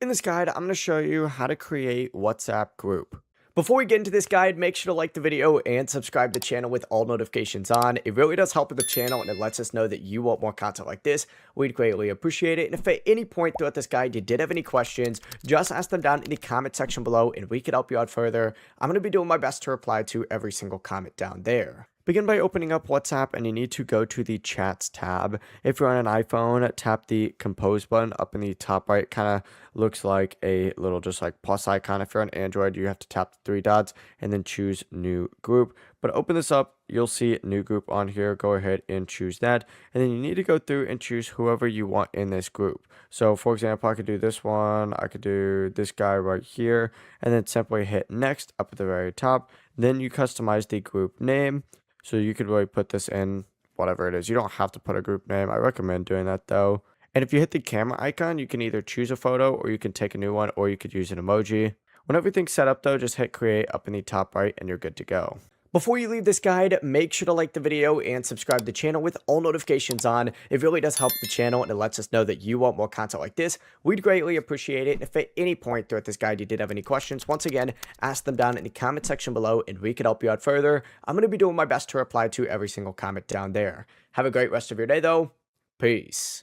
In this guide, I'm going to show you how to create WhatsApp group. Before we get into this guide, make sure to like the video and subscribe to the channel with all notifications on. It really does help with the channel and it lets us know that you want more content like this. We'd greatly appreciate it. And if at any point throughout this guide you did have any questions, just ask them down in the comment section below and we could help you out further. I'm going to be doing my best to reply to every single comment down there. Begin by opening up WhatsApp and you need to go to the chats tab. If you're on an iPhone, tap the compose button up in the top right. Kind of looks like a little just like plus icon. If you're on Android, you have to tap the three dots and then choose new group. But open this up, you'll see new group on here. Go ahead and choose that. And then you need to go through and choose whoever you want in this group. So for example, I could do this one. I could do this guy right here and then simply hit next up at the very top. Then you customize the group name. So you could really put this in whatever it is. You don't have to put a group name. I recommend doing that though. And if you hit the camera icon, you can either choose a photo or you can take a new one or you could use an emoji. When everything's set up though, just hit create up in the top right and you're good to go. Before you leave this guide, make sure to like the video and subscribe to the channel with all notifications on. It really does help the channel and it lets us know that you want more content like this. We'd greatly appreciate it. And if at any point throughout this guide you did have any questions, once again, ask them down in the comment section below and we could help you out further. I'm going to be doing my best to reply to every single comment down there. Have a great rest of your day though. Peace.